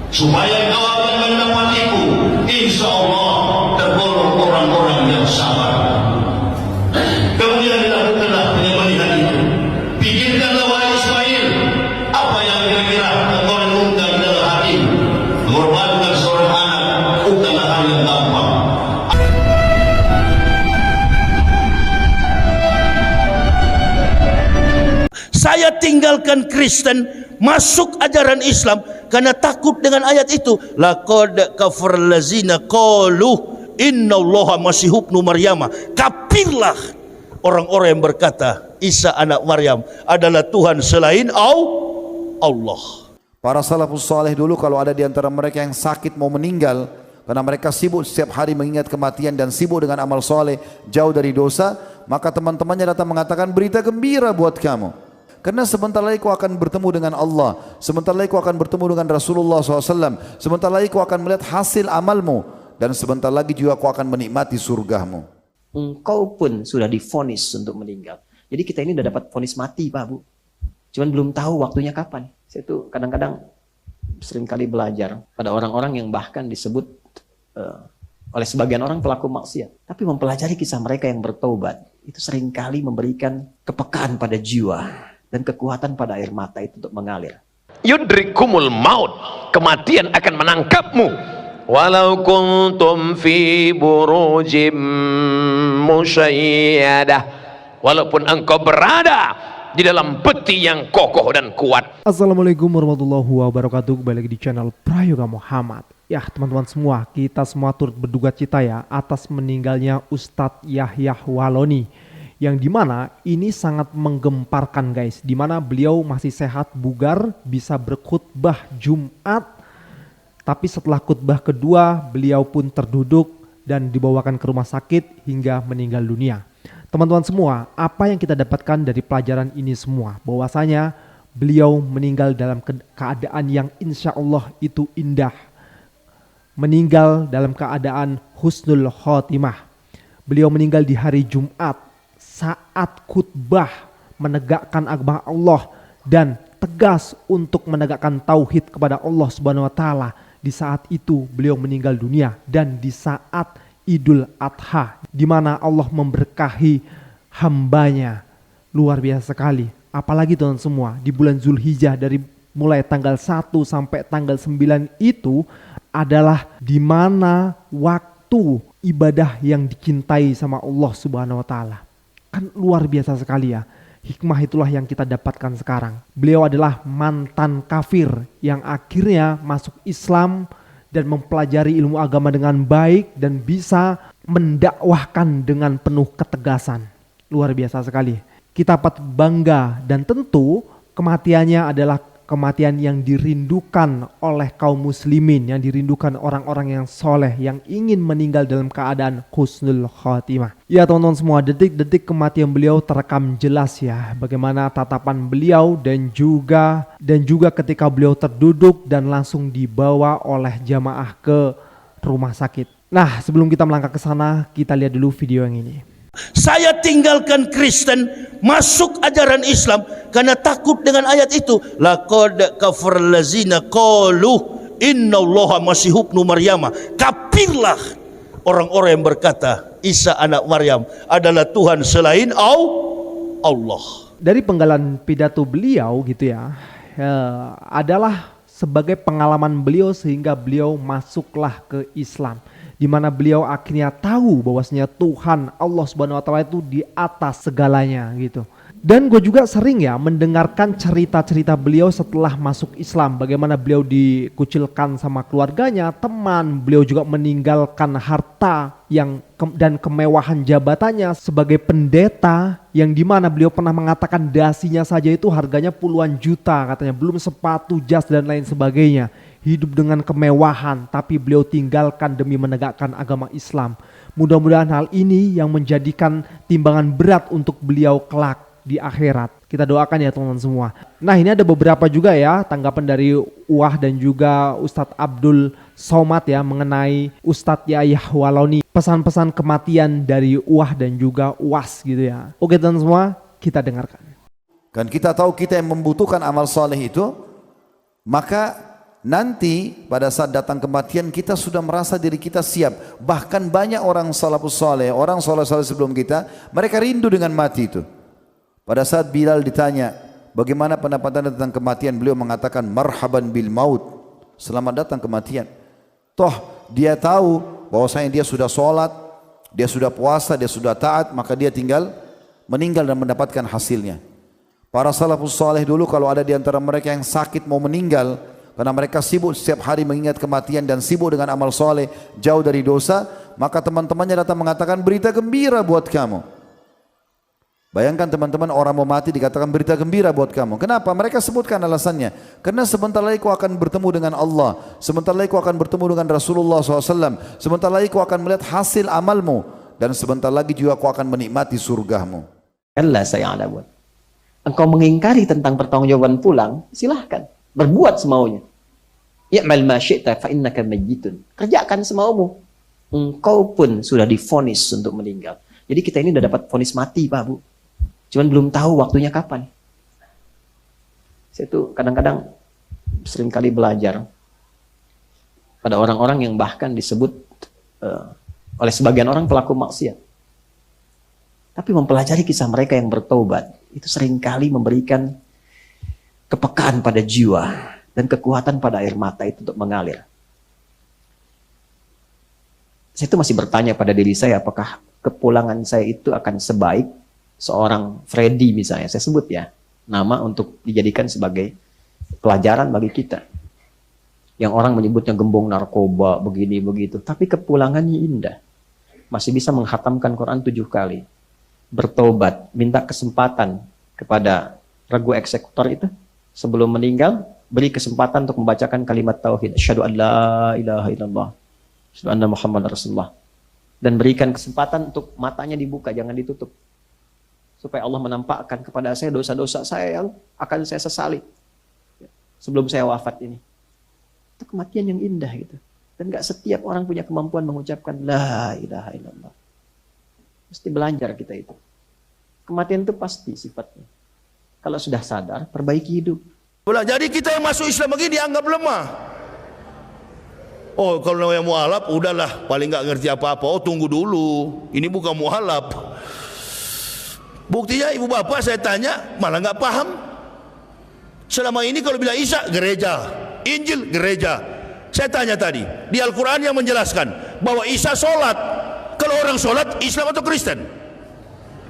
supaya kau akan mendapatiku, insya Allah tergolong orang-orang yang sabar. Kemudian dilakukanlah penyembelihan itu. Pikirkanlah wahai Ismail, apa yang kira-kira engkau renungkan dalam hati. Mengorbankan seorang anak bukanlah hal yang gampang. Saya tinggalkan Kristen, masuk ajaran Islam karena takut dengan ayat itu. Laqad kafaral ladzina qalu innallaha masih ibnu Maryam. Kafirlah orang-orang yang berkata Isa anak Maryam adalah Tuhan selain Allah. Para salafus saleh dulu kalau ada di antara mereka yang sakit mau meninggal karena mereka sibuk setiap hari mengingat kematian dan sibuk dengan amal soleh jauh dari dosa, maka teman-temannya datang mengatakan berita gembira buat kamu. Karena sebentar lagi kau akan bertemu dengan Allah, sebentar lagi kau akan bertemu dengan Rasulullah SAW, sebentar lagi kau akan melihat hasil amalmu, dan sebentar lagi juga kau akan menikmati surgamu. Engkau pun sudah divonis untuk meninggal. Jadi kita ini udah dapat vonis mati Pak Bu. Cuman belum tahu waktunya kapan. Saya tuh kadang-kadang sering kali belajar pada orang-orang yang bahkan disebut oleh sebagian orang pelaku maksiat. Tapi mempelajari kisah mereka yang bertobat, itu seringkali memberikan kepekaan pada jiwa dan kekuatan pada air mata itu untuk mengalir. Yudrikumul maut, kematian akan menangkapmu. Walau kuntum fi burujim musyayyadah, walaupun engkau berada di dalam peti yang kokoh dan kuat. Assalamualaikum warahmatullahi wabarakatuh. Kembali lagi di channel Prayoga Muhammad. Ya teman-teman semua, kita semua turut berduka cita ya atas meninggalnya Ustadz Yahya Waloni, yang dimana ini sangat menggemparkan guys, dimana beliau masih sehat bugar, bisa berkhutbah Jumat, tapi setelah khutbah kedua beliau pun terduduk dan dibawakan ke rumah sakit hingga meninggal dunia. Teman-teman semua, apa yang kita dapatkan dari pelajaran ini semua, bahwasanya beliau meninggal dalam keadaan yang insya Allah itu indah, meninggal dalam keadaan husnul khotimah. Beliau meninggal di hari Jumat saat khutbah menegakkan agama Allah dan tegas untuk menegakkan tauhid kepada Allah Subhanahu wa taala. Di saat itu beliau meninggal dunia, dan di saat Idul Adha di mana Allah memberkahi hambanya luar biasa sekali. Apalagi teman semua, di bulan Zulhijjah dari mulai tanggal 1 sampai tanggal 9 itu adalah di mana waktu ibadah yang dicintai sama Allah Subhanahu wa taala. Kan luar biasa sekali ya. Hikmah itulah yang kita dapatkan sekarang. Beliau adalah mantan kafir yang akhirnya masuk Islam dan mempelajari ilmu agama dengan baik dan bisa mendakwahkan dengan penuh ketegasan. Luar biasa sekali. Kita patut bangga, dan tentu kematiannya adalah kematian yang dirindukan oleh kaum muslimin, yang dirindukan orang-orang yang soleh, yang ingin meninggal dalam keadaan husnul khotimah. Ya teman-teman semua, detik-detik kematian beliau terekam jelas ya, bagaimana tatapan beliau dan juga ketika beliau terduduk dan langsung dibawa oleh jamaah ke rumah sakit. Nah, sebelum kita melangkah ke sana, kita lihat dulu video yang ini. Saya tinggalkan Kristen, masuk ajaran Islam karena takut dengan ayat itu. Laqad kafaral ladzina qalu innallaha masih ibnu Maryam. Kafirlah orang-orang yang berkata Isa anak Maryam adalah Tuhan selain Allah. Dari penggalan pidato beliau gitu ya, adalah sebagai pengalaman beliau sehingga beliau masuklah ke Islam, di mana beliau akhirnya tahu bahwasanya Tuhan Allah Subhanahu wa taala itu di atas segalanya gitu. Dan gue juga sering ya mendengarkan cerita-cerita beliau setelah masuk Islam, bagaimana beliau dikucilkan sama keluarganya, teman, beliau juga meninggalkan harta dan kemewahan jabatannya sebagai pendeta, yang dimana beliau pernah mengatakan dasinya saja itu harganya puluhan juta katanya, belum sepatu, jas dan lain sebagainya. Hidup dengan kemewahan, tapi beliau tinggalkan demi menegakkan agama Islam. Mudah-mudahan hal ini yang menjadikan timbangan berat untuk beliau kelak di akhirat. Kita doakan ya teman-teman semua. Nah, ini ada beberapa juga ya tanggapan dari Uwah dan juga Ustadz Abdul Somad ya mengenai Ustadz Yahya Waloni. Pesan-pesan kematian dari Uwah dan juga Uwas gitu ya. Oke teman-teman semua, kita dengarkan. Kan kita tahu kita yang membutuhkan amal soleh itu, maka nanti pada saat datang kematian kita sudah merasa diri kita siap. Bahkan banyak orang salafus saleh, orang saleh-saleh sebelum kita, mereka rindu dengan mati itu. Pada saat Bilal ditanya, bagaimana pendapat Anda tentang kematian? Beliau mengatakan, marhaban bil maut, selamat datang kematian. Toh dia tahu bahwasanya dia sudah sholat, dia sudah puasa, dia sudah taat, maka dia tinggal meninggal dan mendapatkan hasilnya. Para salafus saleh dulu kalau ada di antara mereka yang sakit mau meninggal, karena mereka sibuk setiap hari mengingat kematian dan sibuk dengan amal soleh, jauh dari dosa, maka teman-temannya datang mengatakan berita gembira buat kamu. Bayangkan teman-teman, orang mau mati dikatakan berita gembira buat kamu. Kenapa? Mereka sebutkan alasannya. Karena sebentar lagi kau akan bertemu dengan Allah, sebentar lagi kau akan bertemu dengan Rasulullah SAW, sebentar lagi kau akan melihat hasil amalmu, dan sebentar lagi juga kau akan menikmati surgamu. Kalla saya'lamun. Engkau mengingkari tentang pertanggungjawaban pulang, silahkan berbuat semaunya. I'mal ma syi'ta fa innaka mayyitun. Kerjakan semaumu. Engkau pun sudah divonis untuk meninggal. Jadi kita ini udah dapat vonis mati, Pak, Bu. Cuman belum tahu waktunya kapan. Saya tuh kadang-kadang sering kali belajar pada orang-orang yang bahkan disebut oleh sebagian orang pelaku maksiat. Tapi mempelajari kisah mereka yang bertobat, itu seringkali memberikan kepekaan pada jiwa dan kekuatan pada air mata itu untuk mengalir. Saya itu masih bertanya pada diri saya, apakah kepulangan saya itu akan sebaik seorang Freddy misalnya, saya sebut ya, nama untuk dijadikan sebagai pelajaran bagi kita. Yang orang menyebutnya gembong narkoba, begini begitu, tapi kepulangannya indah. Masih bisa menghatamkan Quran 7 kali. Bertobat, minta kesempatan kepada regu eksekutor itu sebelum meninggal, beri kesempatan untuk membacakan kalimat tauhid, asyhadu an la ilaha illallah, asyhadu anna Muhammad Rasulullah, dan berikan kesempatan untuk matanya dibuka, jangan ditutup, supaya Allah menampakkan kepada saya dosa-dosa saya yang akan saya sesali sebelum saya wafat ini. Itu kematian yang indah gitu. Dan gak setiap orang punya kemampuan mengucapkan la ilaha illallah. Mesti belajar kita itu. Kematian itu pasti sifatnya. Kalau sudah sadar, perbaiki hidup. Jadi kita yang masuk Islam begini dianggap lemah. Oh, kalau yang mualaf, udahlah, paling nggak ngerti apa-apa. Oh, tunggu dulu, ini bukan mualaf. Buktinya ibu bapak saya tanya malah nggak paham. Selama ini kalau bilang Isa gereja, Injil gereja. Saya tanya tadi di Al-Quran yang menjelaskan bahwa Isa sholat. Kalau orang sholat Islam atau Kristen?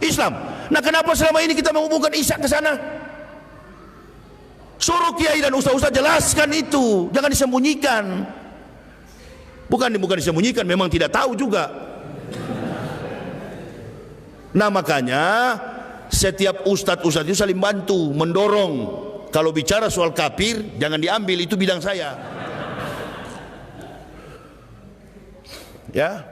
Islam. Nah, kenapa selama ini kita menghubungkan Isa ke sana? Suruh kiai dan ustaz-ustaz jelaskan itu, jangan disembunyikan. Bukan disembunyikan, memang tidak tahu juga. Nah, makanya setiap ustadz-ustadz itu saling bantu, mendorong. Kalau bicara soal kafir, jangan diambil, itu bidang saya. Ya,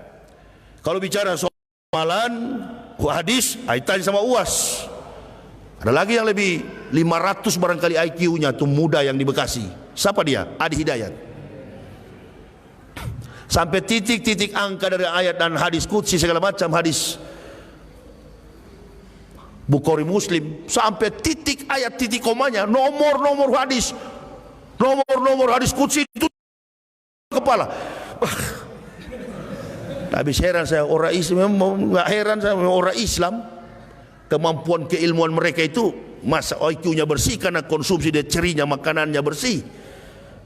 kalau bicara soal amalan, hadis, tanya sama UAS. Ada lagi yang lebih 500 barangkali IQ-nya, tuh muda yang di Bekasi. Siapa dia? Adi Hidayat. Sampai titik-titik angka dari ayat dan hadis qudsi segala macam hadis Bukhari Muslim, sampai titik ayat titik komanya, nomor hadis qudsi itu kepala. Habis heran saya, orang Islam nggak heran saya, orang Islam kemampuan keilmuan mereka itu masa IQ-nya bersih karena konsumsi dan cerinya makanannya bersih,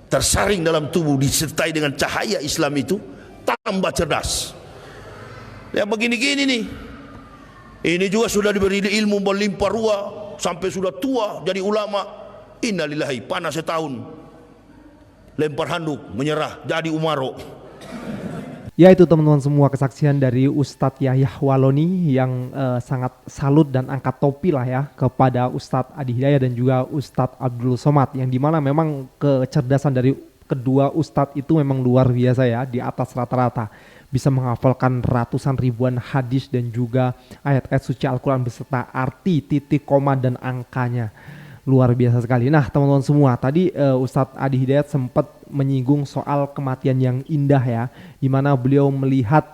tersaring dalam tubuh disertai dengan cahaya Islam itu, tambah cerdas. Ya begini-gini nih. Ini juga sudah diberi ilmu melimpah ruah sampai sudah tua jadi ulama. Innalillahi, panas setahun. Lempar handuk, menyerah jadi umaro. Ya, itu teman-teman semua kesaksian dari Ustadz Yahya Waloni yang sangat salut dan angkat topi lah ya kepada Ustadz Adi Hidayat dan juga Ustadz Abdul Somad, yang dimana memang kecerdasan dari kedua Ustadz itu memang luar biasa ya, di atas rata-rata. Bisa menghafalkan ratusan ribuan hadis dan juga ayat-ayat suci Al-Quran beserta arti, titik, koma, dan angkanya. Luar biasa sekali. Nah, teman-teman semua, tadi Ustadz Adi Hidayat sempat menyinggung soal kematian yang indah ya, di mana beliau melihat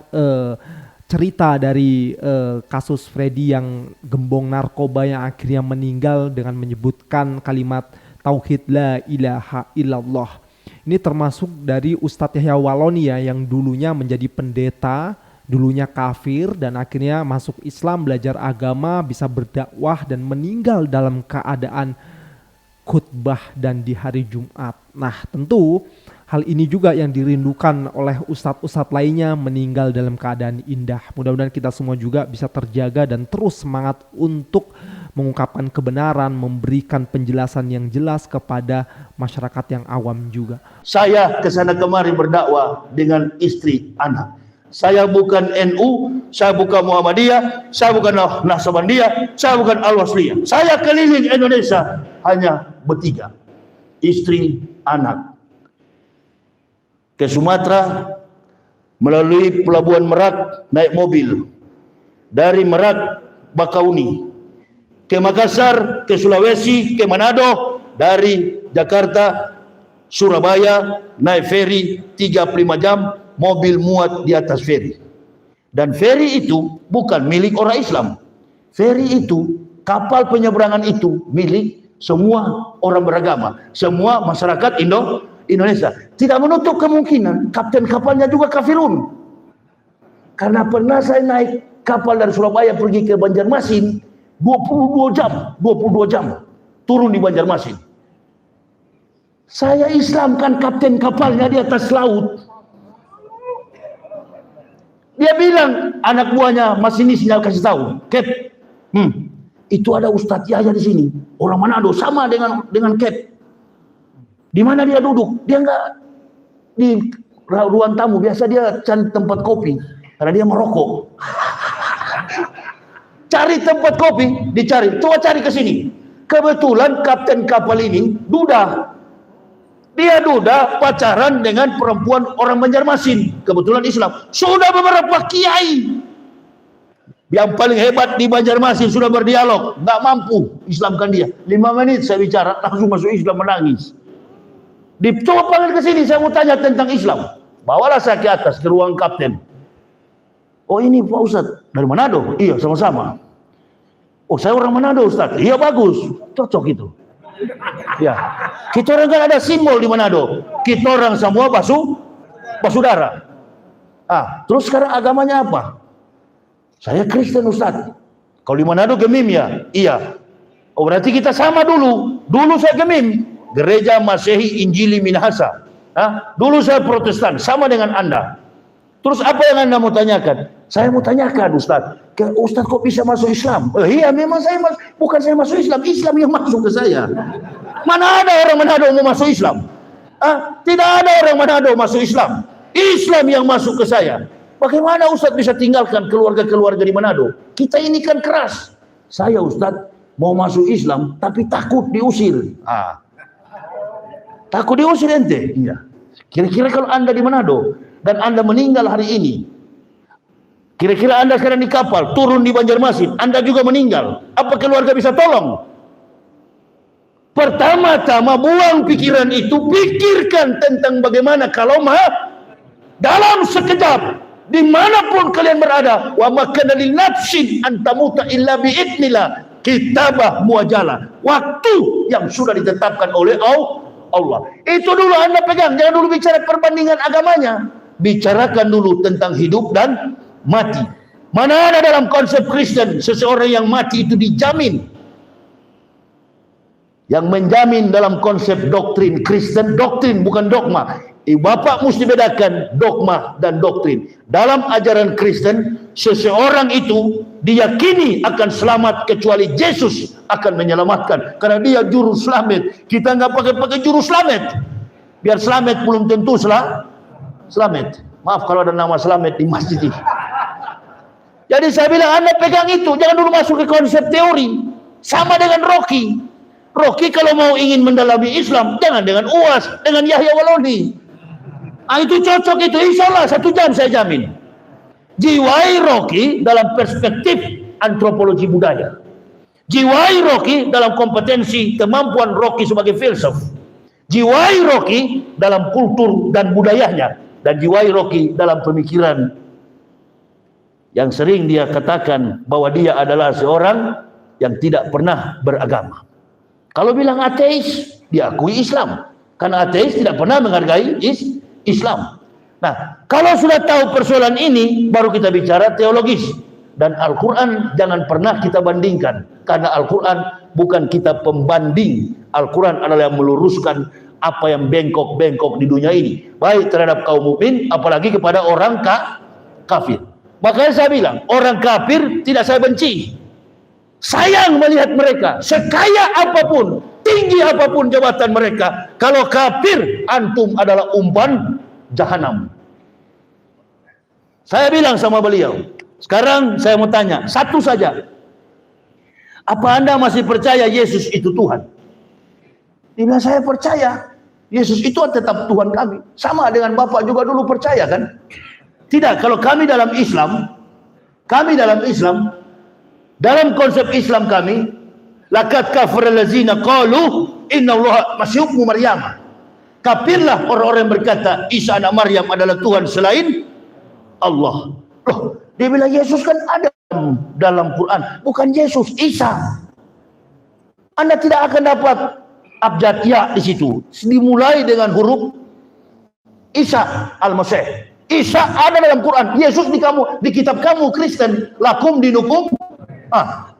cerita dari kasus Freddy yang gembong narkoba yang akhirnya meninggal dengan menyebutkan kalimat tauhid la ilaha illallah. Ini termasuk dari Ustadz Yahya Waloni ya, yang dulunya menjadi pendeta, dulunya kafir dan akhirnya masuk Islam, belajar agama, bisa berdakwah dan meninggal dalam keadaan khutbah dan di hari Jumat. Nah, tentu hal ini juga yang dirindukan oleh ustadz-ustadz lainnya, meninggal dalam keadaan indah. Mudah-mudahan kita semua juga bisa terjaga dan terus semangat untuk mengungkapkan kebenaran, memberikan penjelasan yang jelas kepada masyarakat yang awam juga. Saya kesana kemari berdakwah dengan istri, anak. Saya bukan NU, saya bukan Muhammadiyah, saya bukan Naqsabandiyah, saya bukan Al-Wasliyah. Saya keliling Indonesia hanya bertiga, istri, anak. Ke Sumatera melalui Pelabuhan Merak naik mobil, dari Merak Bakauni, ke Makassar, ke Sulawesi, ke Manado, dari Jakarta Surabaya naik feri 35 jam, mobil muat di atas feri. Dan feri itu bukan milik orang Islam. Feri itu, kapal penyeberangan itu milik semua orang beragama, semua masyarakat Indonesia. Tidak menutup kemungkinan kapten kapalnya juga kafirun. Karena pernah saya naik kapal dari Surabaya pergi ke Banjarmasin 22 jam turun di Banjarmasin. Saya Islamkan kapten kapalnya di atas laut. Dia bilang, anak buahnya masinisnya kasih tahu, Cap, itu ada Ustadz Yahya di sini, orang Manado, sama dengan Cap. Di mana dia duduk? Dia enggak di ruang tamu, biasa dia cari tempat kopi karena dia merokok. Cari tempat kopi, dicari, coba cari ke sini. Kebetulan kapten kapal ini duda. Dia duda pacaran dengan perempuan orang Banjarmasin, kebetulan Islam. Sudah beberapa kiai yang paling hebat di Banjarmasin sudah berdialog, nggak mampu Islamkan dia. 5 menit saya bicara, langsung masuk Islam, menangis. Dicoba panggil ke sini, saya mau tanya tentang Islam. Bawalah saya ke atas, ke ruang kapten. Oh ini Pak Ustadz, dari Manado? Iya, sama-sama. Oh saya orang Manado Ustadz? Iya bagus, cocok itu. Ya, kita orang kan ada simbol di Manado. Kita orang semua basudara. Terus sekarang agamanya apa? Saya Kristen Ustadz. Kalau di Manado Gemim ya? Iya. Oh berarti kita sama dulu. Dulu saya Gemim, Gereja Masehi Injili Minahasa. Dulu saya Protestan, sama dengan Anda. Terus apa yang Anda mau tanyakan? Saya mau tanyakan Ustadz, Ustadz kok bisa masuk Islam? Iya memang bukan saya masuk Islam, Islam yang masuk ke saya. Mana ada orang Manado mau masuk Islam? Tidak ada orang Manado masuk Islam. Islam yang masuk ke saya. Bagaimana Ustadz bisa tinggalkan keluarga-keluarga di Manado? Kita ini kan keras. Saya Ustadz mau masuk Islam tapi takut diusir. Takut diusir ente? Iya. Kira-kira kalau Anda di Manado dan Anda meninggal hari ini, kira-kira Anda sekarang di kapal, turun di Banjarmasin, Anda juga meninggal, apa keluarga bisa tolong? Pertama-tama buang pikiran itu, pikirkan tentang bagaimana kalau dalam sekejap, dimanapun kalian berada, wa makana lin nafsin an tamuta illa biidznillah, kitabah muajalah, waktu yang sudah ditetapkan oleh Allah. Itu dulu Anda pegang, jangan dulu bicara perbandingan agamanya. Bicarakan dulu tentang hidup dan mati. Mana ada dalam konsep Kristen seseorang yang mati itu dijamin. Yang menjamin dalam konsep doktrin Kristen, doktrin bukan dogma. Bapak mesti bedakan dogma dan doktrin. Dalam ajaran Kristen, seseorang itu diyakini akan selamat kecuali Yesus akan menyelamatkan. Karena dia juru selamat. Kita nggak pakai juru selamat. Biar selamat belum tentu selamat. Maaf kalau ada nama selamat di masjid ini. Jadi saya bilang Anda pegang itu, jangan dulu masuk ke konsep teori. Sama dengan Rocky. Rocky kalau mau ingin mendalami Islam, jangan dengan UAS, dengan Yahya Waloni. Itu cocok itu, insya Allah 1 jam saya jamin. Jiwai Rocky dalam perspektif antropologi budaya. Jiwai Rocky dalam kompetensi kemampuan Rocky sebagai filsuf. Jiwai Rocky dalam kultur dan budayanya. Dan jiwai Rocky dalam pemikiran yang sering dia katakan bahwa dia adalah seorang yang tidak pernah beragama. Kalau bilang ateis, diakui Islam. Karena ateis tidak pernah menghargai Islam. Nah, kalau sudah tahu persoalan ini, baru kita bicara teologis. Dan Al-Quran jangan pernah kita bandingkan. Karena Al-Quran bukan kitab pembanding. Al-Quran adalah yang meluruskan apa yang bengkok-bengkok di dunia ini. Baik terhadap kaum mukmin, apalagi kepada orang kafir. Makanya saya bilang, orang kafir tidak saya benci. Sayang melihat mereka, sekaya apapun, tinggi apapun jabatan mereka, kalau kafir, antum adalah umpan jahanam. Saya bilang sama beliau, sekarang saya mau tanya, satu saja. Apa Anda masih percaya Yesus itu Tuhan? Dia bilang, saya percaya. Yesus itu tetap Tuhan kami. Sama dengan Bapak juga dulu percaya kan? Tidak, kalau kami dalam Islam, dalam konsep Islam kami, laqad kafara allazina qalu innallaha masih ibnu Maryam. Kafirlah orang-orang yang berkata Isa anak Maryam adalah Tuhan selain Allah. Loh, dia bilang Yesus kan ada dalam Quran, bukan Yesus, Isa. Anda tidak akan dapat abjad ya di situ. Dimulai dengan huruf Isa al-Masih. Isa ada dalam Quran, Yesus di kitab kamu Kristen, lakum dinukum,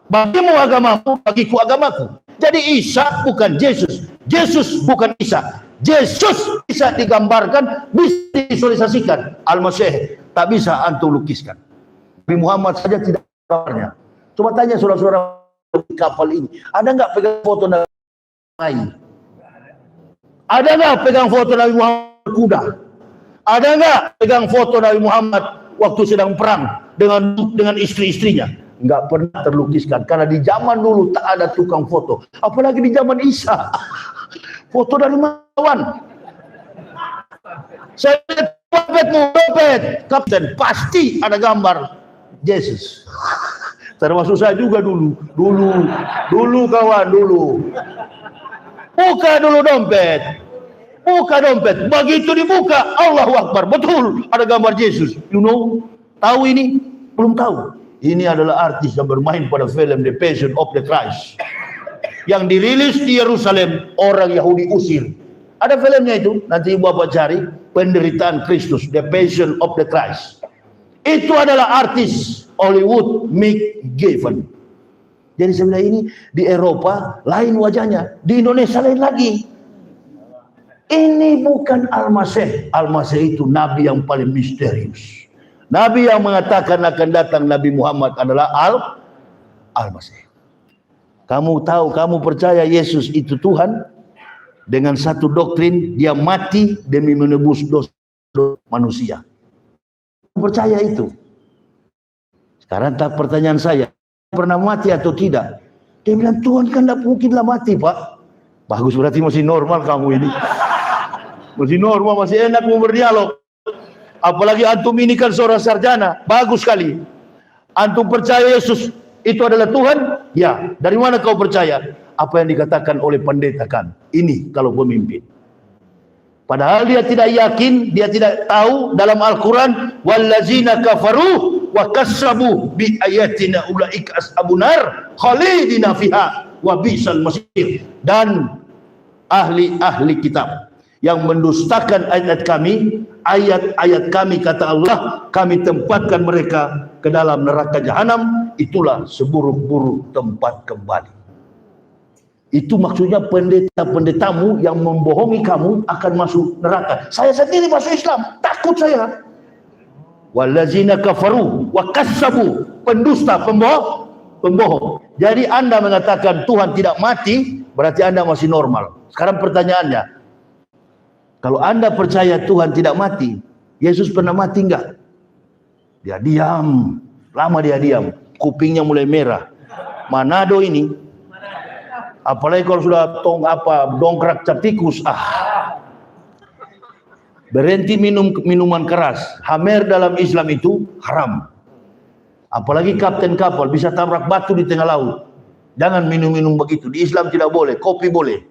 bagimu agamamu, bagiku agamaku. Jadi Isa bukan Yesus, Yesus bukan Isa. Yesus bisa digambarkan, bisa divisualisasikan, Al-Masih tak bisa antum lukiskan. Nabi Muhammad saja tidak gambarnya. Coba tanya saudara-saudara di kapal ini, ada nggak pegang foto Nabi Muhammad? Ada nggak pegang foto Nabi Muhammad kuda? Ada nggak pegang foto Nabi Muhammad waktu sedang perang dengan istri-istrinya? Nggak pernah terlukiskan, karena di zaman dulu tak ada tukang foto, apalagi di zaman Isa. Foto dari lawan. Saya dompet, kapten, pasti ada gambar Yesus. Termasuk saya juga dulu kawan, buka dulu dompet. Begitu dibuka, Allahu Akbar, betul ada gambar Yesus. You know, tahu ini? Belum tahu. Ini adalah artis yang bermain pada film The Passion of the Christ yang dirilis di Yerusalem, orang Yahudi usir. Ada filmnya itu, nanti Bapak cari, penderitaan Kristus, The Passion of the Christ. Itu adalah artis Hollywood Mick Giffen. Jadi sebenarnya ini di Eropa lain wajahnya, di Indonesia lain lagi. Ini bukan Al-Masih. Al-Masih itu nabi yang paling misterius. Nabi yang mengatakan akan datang Nabi Muhammad adalah Al-Masih. Kamu tahu, kamu percaya Yesus itu Tuhan dengan satu doktrin, dia mati demi menebus dosa manusia. Percaya itu. Sekarang tak pertanyaan saya, pernah mati atau tidak? Dia bilang, Tuhan kan tidak mungkinlah mati, Pak. Bagus, berarti masih normal kamu ini. Masih normal, masih enak mau berdialog. Apalagi antum ini kan seorang sarjana, bagus sekali. Antum percaya Yesus itu adalah Tuhan? Ya. Dari mana kau percaya? Apa yang dikatakan oleh pendeta kan? Ini kalau pemimpin. Padahal dia tidak yakin, dia tidak tahu dalam Al-Quran, wallazina kafaru wa kassabu bi ayatina ulaika ashabun nar khalidina fiha wa bisal masir. Dan ahli-ahli kitab yang mendustakan ayat kami, ayat-ayat kami, kata Allah, kami tempatkan mereka ke dalam neraka jahanam, itulah seburuk-buruk tempat kembali. Itu maksudnya pendeta-pendetamu yang membohongi kamu akan masuk neraka. Saya sendiri masuk Islam, takut saya. Wallazina kafaru wa kassabu, pendusta, pembohong. Jadi Anda mengatakan Tuhan tidak mati, berarti Anda masih normal. Sekarang pertanyaannya, kalau Anda percaya Tuhan tidak mati, Yesus pernah mati enggak? Dia diam, lama dia diam, kupingnya mulai merah. Manado ini, apalagi kalau sudah dongkrak cap tikus, berhenti minum minuman keras. Hamer dalam Islam itu haram. Apalagi kapten kapal bisa tabrak batu di tengah laut. Jangan minum-minum begitu. Di Islam tidak boleh, kopi boleh.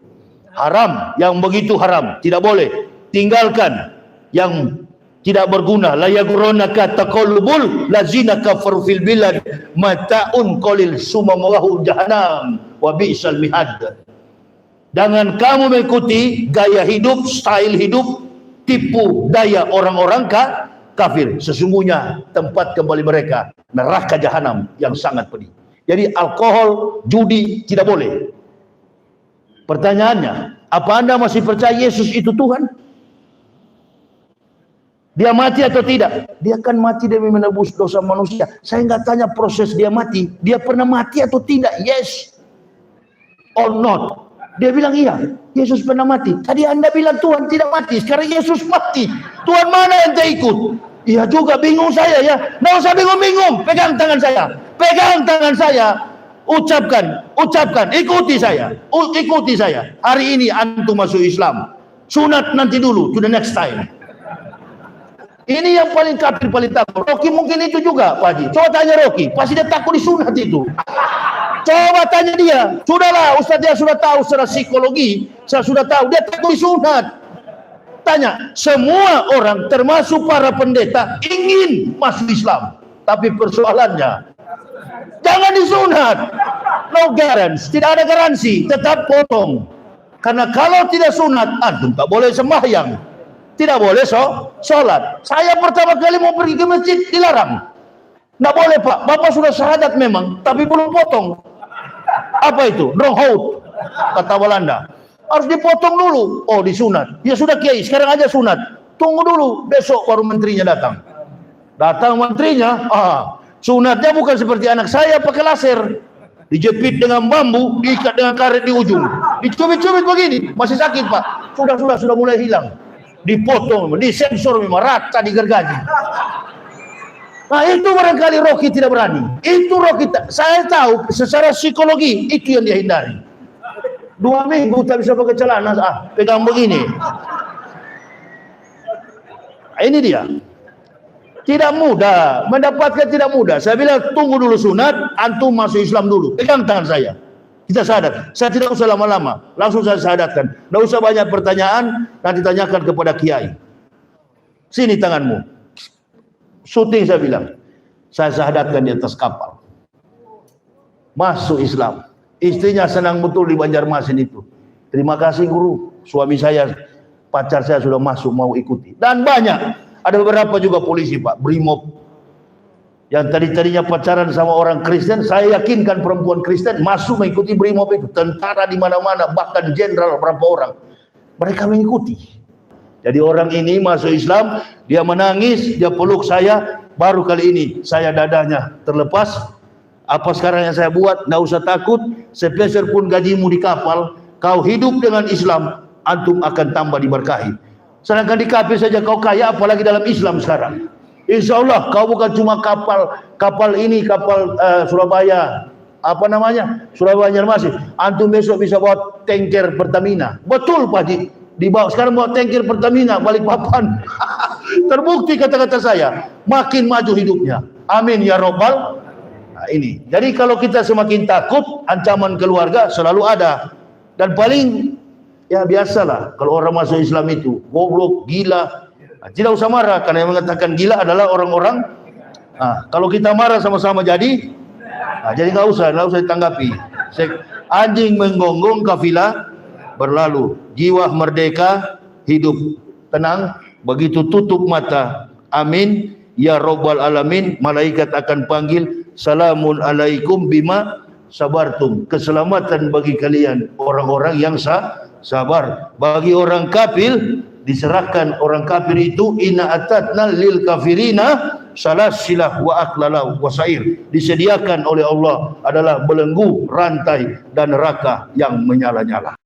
Haram, yang begitu haram, tidak boleh. Tinggalkan yang tidak berguna. La yaghrunaka taqallubul lazina kafaru fil bilad mataun qalil summa mawahu jahannam wa bi'sal mihad. Jangan kamu mengikuti gaya hidup, style hidup, tipu daya orang-orang kafir. Sesungguhnya tempat kembali mereka neraka jahanam yang sangat pedih. Jadi alkohol, judi tidak boleh. Pertanyaannya, apa Anda masih percaya Yesus itu Tuhan? Dia mati atau tidak? Dia akan mati demi menebus dosa manusia. Saya nggak tanya proses dia mati. Dia pernah mati atau tidak? Yes or not? Dia bilang iya, Yesus pernah mati. Tadi Anda bilang Tuhan tidak mati, sekarang Yesus mati. Tuhan mana yang ikut? Iya juga, bingung saya ya. Nggak usah bingung-bingung, pegang tangan saya. Pegang tangan saya. Ucapkan, ikuti saya. Ikuti saya. Hari ini antum masuk Islam. Sunat nanti dulu, to the next time. Ini yang paling kafir, paling takut. Rocky mungkin itu juga, Pak Haji. Coba tanya Rocky, pasti dia takut disunat itu. Coba tanya dia. Sudahlah, Ustaz dia sudah tahu secara psikologi. Saya sudah tahu, dia takut disunat. Tanya, semua orang termasuk para pendeta ingin masuk Islam. Tapi persoalannya, jangan disunat. No guarantee, tidak ada garansi, tetap potong. Karena kalau tidak sunat, antum tak boleh sembahyang. Tidak boleh sholat. Saya pertama kali mau pergi ke masjid, dilarang. Nggak boleh Pak, Bapak sudah syahadat memang, tapi belum potong. Apa itu? Drohout, kata Belanda. Harus dipotong dulu. Oh, disunat. Ya sudah Kiai, sekarang aja sunat. Tunggu dulu, besok baru menterinya datang. Datang menterinya, sunatnya bukan seperti anak saya pakai laser. Dijepit dengan bambu, diikat dengan karet di ujung. Dicubit-cubit begini, masih sakit Pak. Sudah mulai hilang. Dipotong, disensor memang rata, digergaji. Nah itu barangkali Rocky tidak berani. Itu Rocky, saya tahu secara psikologi itu yang dia hindari. 2 minggu tak bisa pakai celana, pegang begini. Ini dia. Tidak mudah, mendapatkan tidak mudah. Saya bilang tunggu dulu sunat, antum masuk Islam dulu. Pegang tangan saya. Kita syahadat. Saya tidak usah lama-lama, langsung saya syahadatkan. Tidak usah banyak pertanyaan, nanti tanyakan kepada kiai. Sini tanganmu. Syuting saya bilang. Saya syahadatkan di atas kapal. Masuk Islam. Istrinya senang betul di Banjarmasin itu. Terima kasih guru. Suami saya, pacar saya sudah masuk mau ikuti. Dan banyak. Ada beberapa juga polisi Pak, Brimob. Yang tadinya pacaran sama orang Kristen, saya yakinkan perempuan Kristen masuk mengikuti Brimob itu. Tentara di mana-mana, bahkan jenderal berapa orang. Mereka mengikuti. Jadi orang ini masuk Islam, dia menangis, dia peluk saya. Baru kali ini saya dadanya terlepas. Apa sekarang yang saya buat? Nggak usah takut. Sepeser pun gajimu di kapal, kau hidup dengan Islam, antum akan tambah diberkahi. Sedangkan di kafir saja kau kaya, apalagi dalam Islam sekarang. Insya Allah kau bukan cuma kapal ini, kapal Surabaya, apa namanya, Surabaya Banjarmasin. Antum besok bisa bawa tanker Pertamina. Betul Pak Haji, dibawa sekarang bawa tanker Pertamina Balikpapan. Terbukti kata-kata saya, makin maju hidupnya. Amin ya robbal. Nah, ini. Jadi kalau kita semakin takut, ancaman keluarga selalu ada. Dan paling ya biasalah kalau orang masuk Islam itu goblok, gila. Tidak usah marah, karena yang mengatakan gila adalah orang-orang. Kalau kita marah sama-sama jadi nggak usah ditanggapi. Anjing menggonggong kafilah berlalu, jiwa merdeka hidup tenang. Begitu tutup mata, amin ya robbal alamin, malaikat akan panggil, salamun alaikum bima sabartum. Keselamatan bagi kalian orang-orang yang sabar. Bagi orang kafir diserahkan, orang kafir itu inna atatna lil kafirina salasilah wa aklala wa sair. Disediakan oleh Allah adalah belenggu, rantai dan neraka yang menyala-nyala.